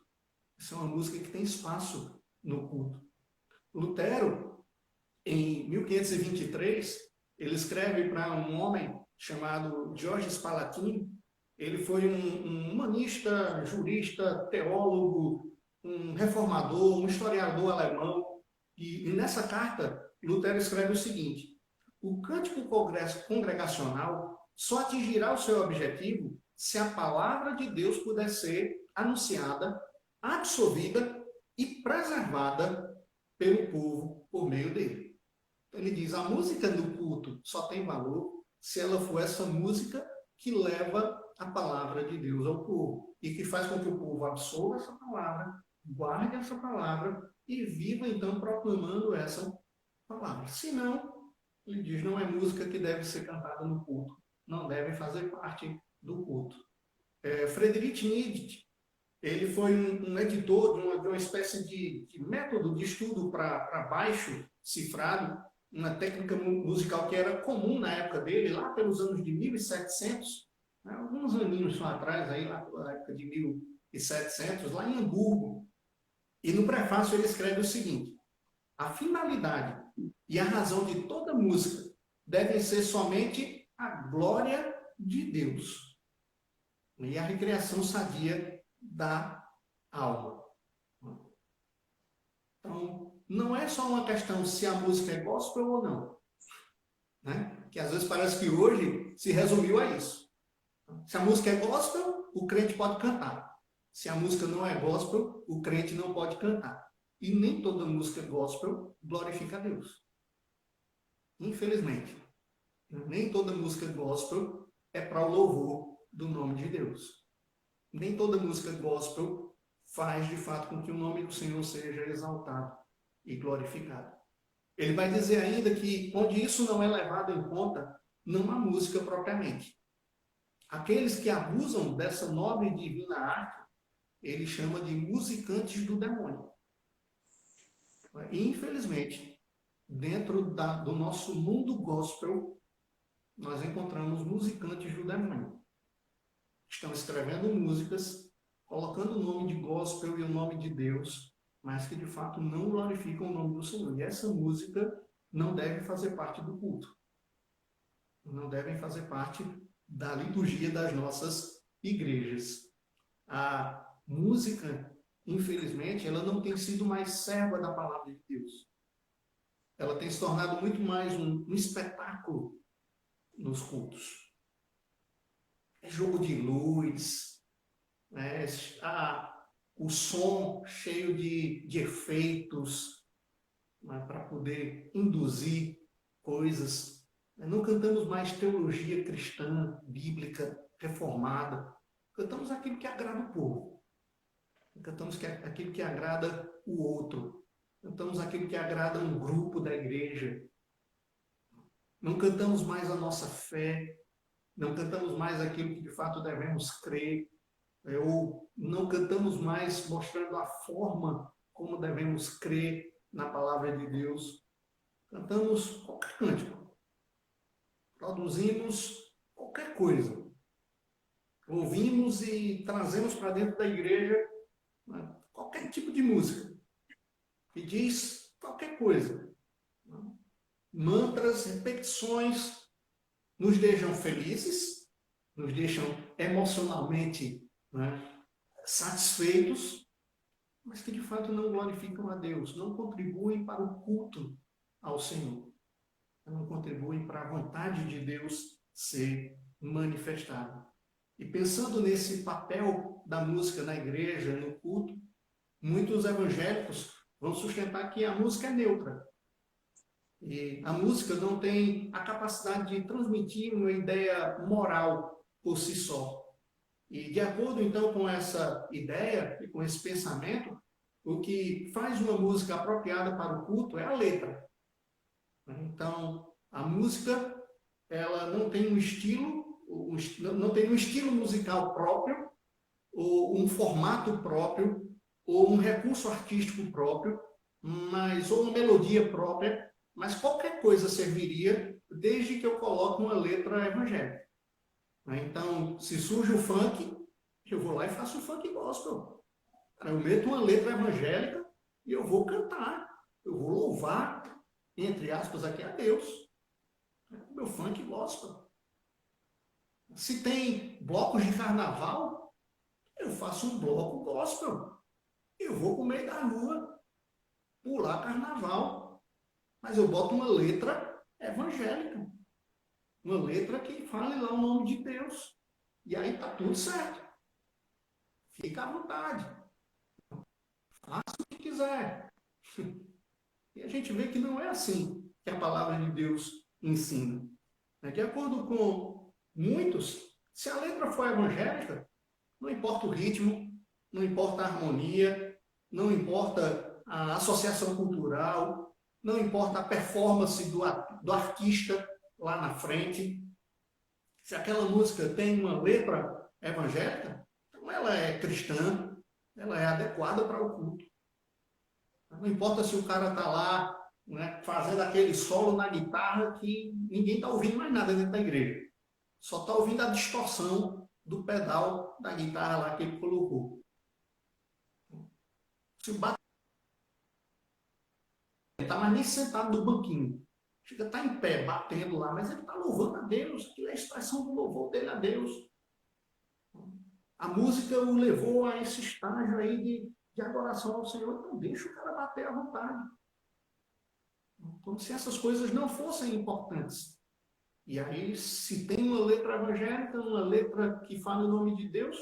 [SPEAKER 2] Essa é uma música que tem espaço no culto. Lutero, em 1523, ele escreve para um homem chamado Georges Spalatin. Ele foi um humanista, jurista, teólogo, um reformador, um historiador alemão. E nessa carta, Lutero escreve o seguinte: o cântico congregacional só atingirá o seu objetivo se a palavra de Deus puder ser anunciada, absorvida e preservada pelo povo por meio dele. Ele diz, a música do culto só tem valor se ela for essa música que leva a palavra de Deus ao povo e que faz com que o povo absorva essa palavra, guarde essa palavra e viva então proclamando essa palavra. Se não, ele diz, não é música que deve ser cantada no culto, não deve fazer parte do culto. Friedrich Nietzsche, ele foi um editor de uma espécie de método de estudo para baixo cifrado, uma técnica musical que era comum na época dele, lá pelos anos de 1700, né, alguns aninhos só atrás, aí, lá pela época de 1700, lá em Hamburgo. E no prefácio ele escreve o seguinte: a finalidade e a razão de toda música devem ser somente a glória de Deus e a recreação sadia da alma. Então, não é só uma questão se a música é gospel ou não, né? Que às vezes parece que hoje se resumiu a isso. Se a música é gospel, o crente pode cantar. Se a música não é gospel, o crente não pode cantar. E nem toda música gospel glorifica a Deus. Infelizmente. Nem toda música gospel é para o louvor do nome de Deus. Nem toda música gospel faz de fato com que o nome do Senhor seja exaltado e glorificado. Ele vai dizer ainda que onde isso não é levado em conta, não há música propriamente. Aqueles que abusam dessa nobre e divina arte, ele chama de musicantes do demônio. E, infelizmente, dentro do nosso mundo gospel, nós encontramos musicantes do demônio. Estão escrevendo músicas, colocando o nome de gospel e o nome de Deus, mas que de fato não glorificam o nome do Senhor. E essa música não deve fazer parte do culto. Não devem fazer parte da liturgia das nossas igrejas. A música, infelizmente, ela não tem sido mais serva da palavra de Deus. Ela tem se tornado muito mais um espetáculo nos cultos. É jogo de luz, né? O som cheio de efeitos, né? Para poder induzir coisas. Não cantamos mais teologia cristã, bíblica, reformada. Cantamos aquilo que agrada o povo. Cantamos aquilo que agrada o outro. Cantamos aquilo que agrada um grupo da igreja. Não cantamos mais a nossa fé. Não cantamos mais aquilo que de fato devemos crer. Ou não cantamos mais mostrando a forma como devemos crer na palavra de Deus. Cantamos qualquer cântico. Produzimos qualquer coisa. ouvimos e trazemos para dentro da igreja, né, qualquer tipo de música que diz qualquer coisa. Mantras, repetições, nos deixam felizes, nos deixam emocionalmente, né, satisfeitos, mas que de fato não glorificam a Deus, não contribuem para o culto ao Senhor, não contribuem para a vontade de Deus ser manifestada. E pensando nesse papel da música na igreja, no culto, muitos evangélicos vão sustentar que a música é neutra. E a música não tem a capacidade de transmitir uma ideia moral por si só. E de acordo, então, com essa ideia e com esse pensamento, o que faz uma música apropriada para o culto é a letra. Então, a música, ela não tem um estilo, não tem um estilo musical próprio, ou um formato próprio, ou um recurso artístico próprio, ou uma melodia própria, mas qualquer coisa serviria, desde que eu coloque uma letra evangélica. Então, se surge o funk, eu vou lá e faço o funk gospel. Eu meto uma letra evangélica e eu vou cantar, eu vou louvar, entre aspas, aqui a Deus. Meu funk gospel. Se tem blocos de carnaval, eu faço um bloco gospel. Eu vou pro meio da rua, pular carnaval. Mas eu boto uma letra evangélica. Uma letra que fale lá o nome de Deus. E aí tá tudo certo. Fica à vontade. Faça o que quiser. E a gente vê que não é assim que a palavra de Deus ensina. De acordo com muitos, se a letra for evangélica, não importa o ritmo, não importa a harmonia, não importa a associação cultural, não importa a performance do artista lá na frente. Se aquela música tem uma letra evangélica, então ela é cristã, ela é adequada para o culto. Não importa se o cara está lá, né, fazendo aquele solo na guitarra que ninguém está ouvindo mais nada dentro da igreja. Só está ouvindo a distorção do pedal da guitarra lá que ele colocou. Se o bater, ele está mais nem sentado no banquinho. Chega a estar em pé, batendo lá, mas ele está louvando a Deus. Aquilo é a expressão do louvor dele a Deus. A música o levou a esse estágio aí de adoração ao Senhor. Então deixa o cara bater à vontade. Como se essas coisas não fossem importantes. E aí, se tem uma letra evangélica, uma letra que fala o nome de Deus,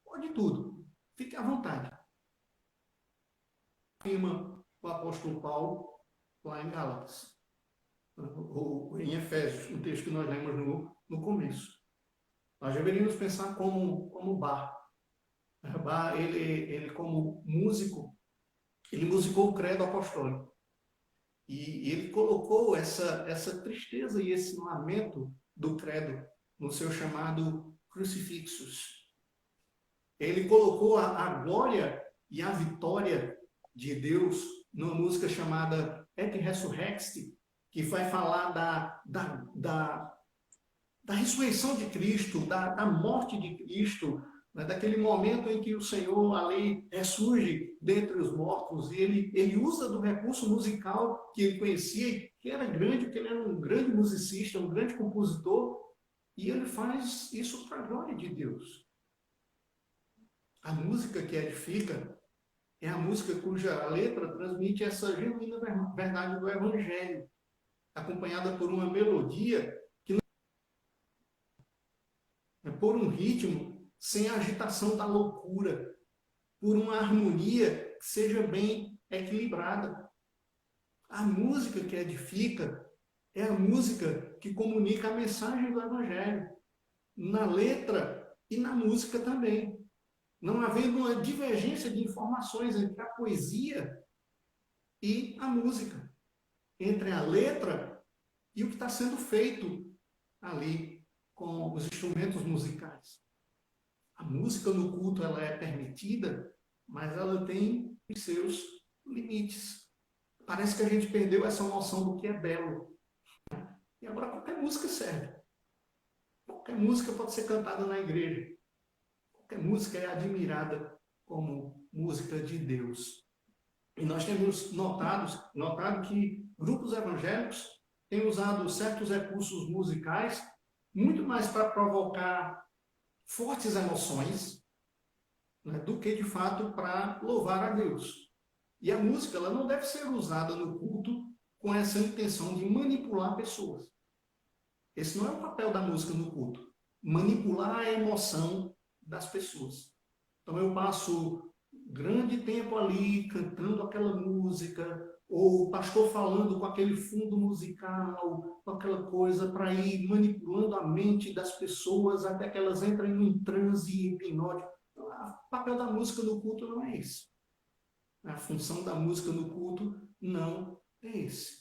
[SPEAKER 2] pode tudo. Fique à vontade. Afirma o apóstolo Paulo lá em Gálatas, ou em Efésios, um texto que nós lemos no começo. Nós deveríamos pensar como Bach. Bach, ele como músico, ele musicou o credo apostólico. E ele colocou essa tristeza e esse lamento do credo no seu chamado Crucifixus. Ele colocou a glória e a vitória de Deus numa música chamada Et Resurrexit, que vai falar da ressurreição de Cristo, da morte de Cristo, né, daquele momento em que o Senhor ali ressurge dentre os mortos, e ele usa do recurso musical que ele conhecia, que era grande, porque ele era um grande musicista, um grande compositor, e ele faz isso para a glória de Deus. A música que edifica é a música cuja letra transmite essa genuína verdade do Evangelho, acompanhada por uma melodia que não é por um ritmo sem a agitação da loucura, por uma harmonia que seja bem equilibrada. A música que edifica é a música que comunica a mensagem do Evangelho, na letra e na música também. Não havendo uma divergência de informações entre a poesia e a música, entre a letra e o que está sendo feito ali com os instrumentos musicais. A música no culto ela é permitida, mas ela tem os seus limites. Parece que a gente perdeu essa noção do que é belo. E agora qualquer música serve. Qualquer música pode ser cantada na igreja. qualquer música é admirada como música de Deus. E nós temos notado que grupos evangélicos têm usado certos recursos musicais muito mais para provocar fortes emoções, né, do que, de fato, para louvar a Deus. E a música ela não deve ser usada no culto com essa intenção de manipular pessoas. Esse não é o papel da música no culto. Manipular a emoção das pessoas. Então eu passo grande tempo ali cantando aquela música, ou o pastor falando com aquele fundo musical, com aquela coisa para ir manipulando a mente das pessoas até que elas entrem em transe hipnótico. Então, o papel da música no culto não é esse. A função da música no culto não é esse.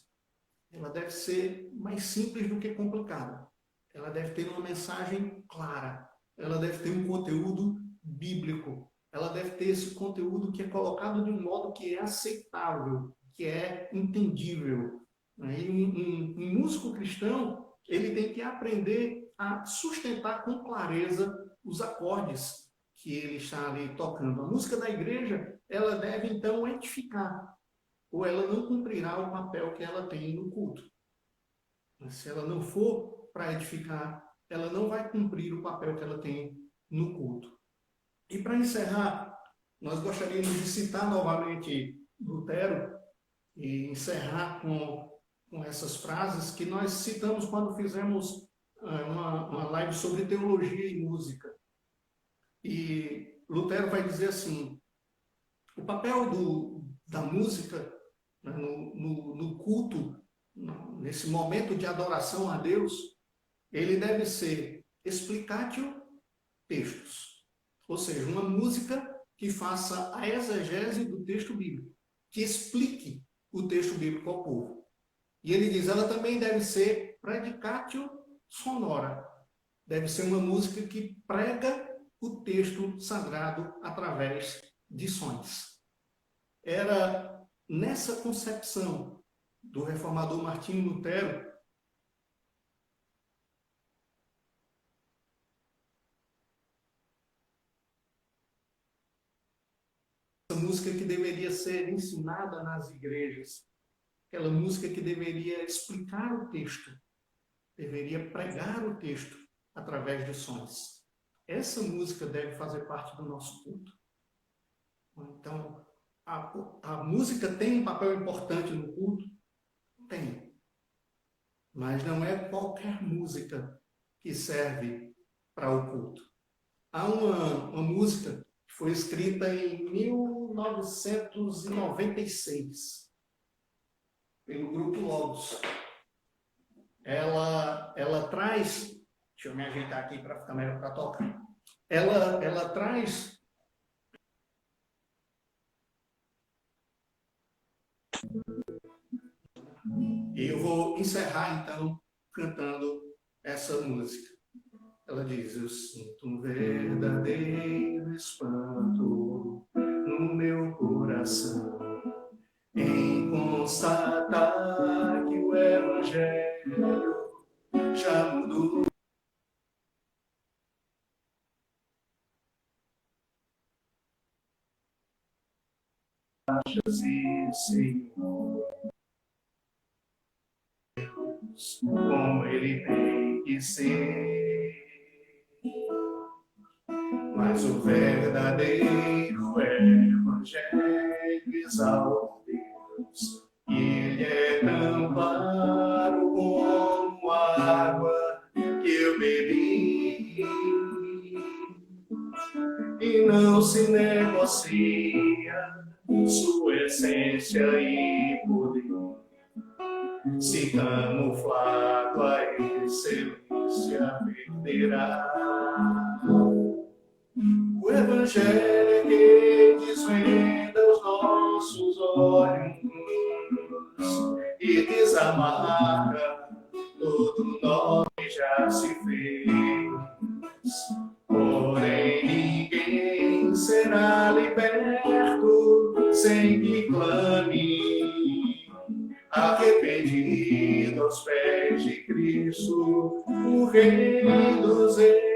[SPEAKER 2] Ela deve ser mais simples do que complicada. Ela deve ter uma mensagem clara. Ela deve ter um conteúdo bíblico. Ela deve ter esse conteúdo que é colocado de um modo que é aceitável, que é entendível. E um músico cristão, ele tem que aprender a sustentar com clareza os acordes que ele está ali tocando. A música da igreja, ela deve então edificar, ou ela não cumprirá o papel que ela tem no culto. Mas se ela não for para edificar, ela não vai cumprir o papel que ela tem no culto. E para encerrar, nós gostaríamos de citar novamente Lutero e encerrar com essas frases que nós citamos quando fizemos uma live sobre teologia e música. E Lutero vai dizer assim: o papel da música, né, no culto, nesse momento de adoração a Deus, ele deve ser explicatio textos. Ou seja, uma música que faça a exegese do texto bíblico, que explique o texto bíblico ao povo. E ele diz, ela também deve ser predicatio sonora. Deve ser uma música que prega o texto sagrado através de sons. Era nessa concepção do reformador Martinho Lutero essa música que deveria ser ensinada nas igrejas, aquela música que deveria explicar o texto, deveria pregar o texto através de sons. Essa música deve fazer parte do nosso culto. Então, a música tem um papel importante no culto? Tem. Mas não é qualquer música que serve para o culto. Há uma música que foi escrita em 1996 pelo grupo Logos. Ela traz, deixa eu me ajeitar aqui para ficar melhor para tocar. Ela traz e eu vou encerrar então cantando essa música. Ela diz, eu sinto um verdadeiro espanto no meu coração em constatar que o Evangelho já mudou. E Senhor, como ele tem que ser. Mas o verdadeiro Evangelho exalta Deus, e ele é tão claro como a água que eu bebi, e não se negocia sua essência e poder, se camuflado a excelência perderá. O Evangelho que desvenda os nossos olhos e desamarra todo nó que já se fez. Porém, ninguém será liberto sem que clame, arrependido aos pés de Cristo, o Rei dos Reis.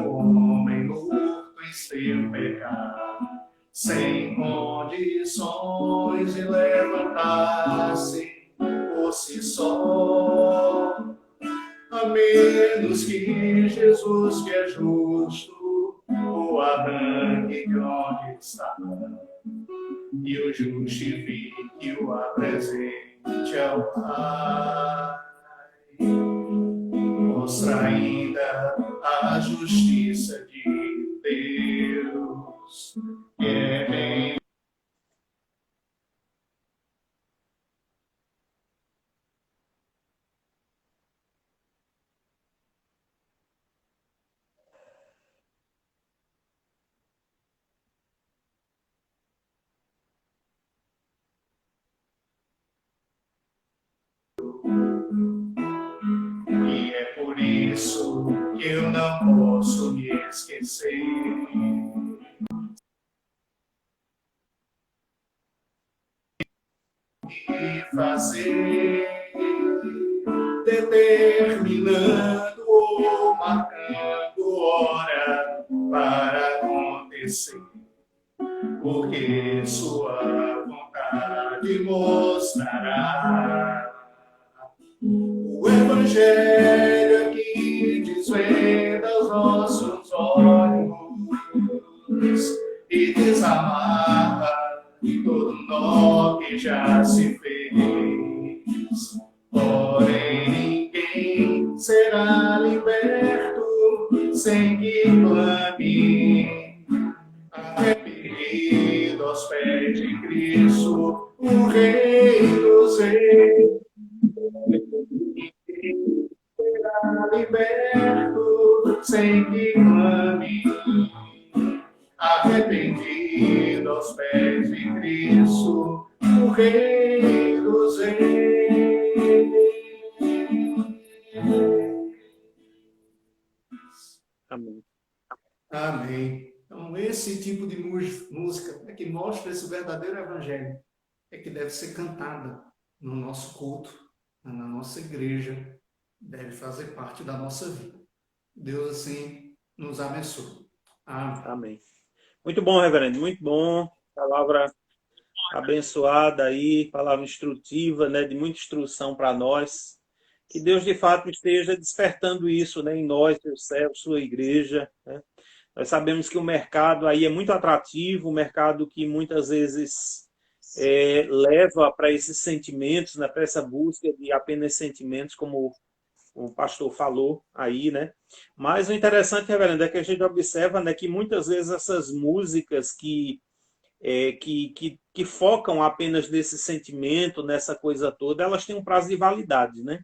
[SPEAKER 2] homem morto em seu pecado, sem condições de levantar-se por si só, a menos que Jesus, que é justo, o arranque de onde está e o justifique e o apresente ao Pai. Mostra ainda a justiça de Deus, que é bem. E é por isso que eu não posso me esquecer de fazer, determinando ou marcando hora para acontecer, porque sua vontade mostrará. O Evangelho que desvenda os nossos olhos e desamarra todo nó que já se fez. Porém, ninguém será liberto sem que clame, arrependido aos pés de Cristo, o Rei dos Reis. Será liberto sem que clame, arrependido aos pés de Cristo, o Rei dos Reis.
[SPEAKER 1] Amém.
[SPEAKER 2] Amém. Então, esse tipo de música é que mostra esse verdadeiro evangelho, é que deve ser cantada no nosso culto, na nossa igreja, deve fazer parte da nossa vida. Deus, assim, nos abençoe. Amém.
[SPEAKER 1] Amém. Muito bom, reverendo, muito bom. Palavra abençoada aí, palavra instrutiva, né, de muita instrução para nós. Que Deus, de fato, esteja despertando isso, né, em nós, seus servos, sua igreja, né? Nós sabemos que o mercado aí é muito atrativo, o mercado que muitas vezes leva para esses sentimentos, né, para essa busca de apenas sentimentos, como o pastor falou aí, né? Mas o interessante, reverendo, é que a gente observa, né, que muitas vezes essas músicas que focam apenas nesse sentimento, nessa coisa toda, elas têm um prazo de validade, né?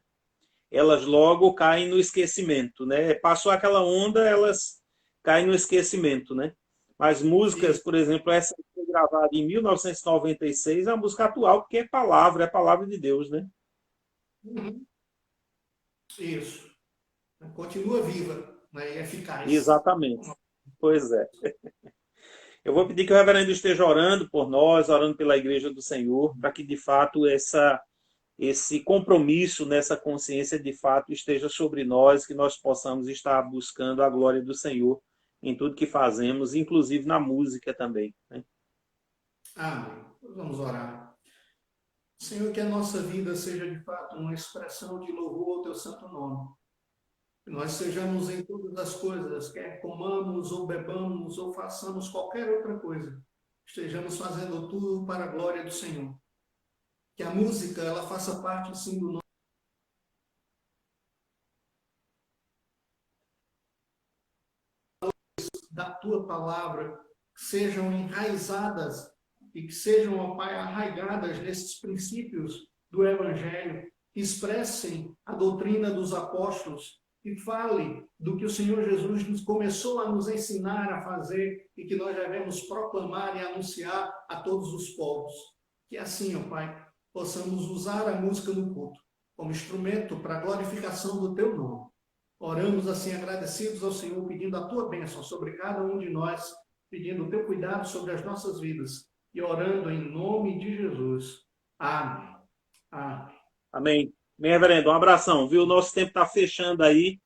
[SPEAKER 1] Elas logo caem no esquecimento, né? Passou aquela onda, elas caem no esquecimento, né? Mas músicas, por exemplo, essa que foi gravada em 1996 é uma música atual, porque é palavra de Deus, né?
[SPEAKER 2] Isso. Continua viva, né, e eficaz.
[SPEAKER 1] Exatamente. Pois é. Eu vou pedir que o reverendo esteja orando por nós, orando pela Igreja do Senhor, para que, de fato, esse compromisso, nessa consciência, de fato, esteja sobre nós, que nós possamos estar buscando a glória do Senhor em tudo que fazemos, inclusive na música também, né?
[SPEAKER 2] Amém. Vamos orar. Senhor, que a nossa vida seja, de fato, uma expressão de louvor ao teu santo nome. Que nós sejamos em todas as coisas, quer comamos ou bebamos ou façamos qualquer outra coisa, estejamos fazendo tudo para a glória do Senhor. Que a música, ela faça parte, sim, do nosso, da tua palavra, que sejam enraizadas e que sejam, ó Pai, arraigadas nesses princípios do Evangelho, que expressem a doutrina dos apóstolos, que fale do que o Senhor Jesus nos começou a nos ensinar a fazer e que nós devemos proclamar e anunciar a todos os povos. Que assim, ó Pai, possamos usar a música no culto como instrumento para a glorificação do teu nome. Oramos assim agradecidos ao Senhor, pedindo a tua bênção sobre cada um de nós, pedindo o teu cuidado sobre as nossas vidas e orando em nome de Jesus. Amém. Amém.
[SPEAKER 1] Amém. Bem, reverendo, um abração, viu? O nosso tempo está fechando aí.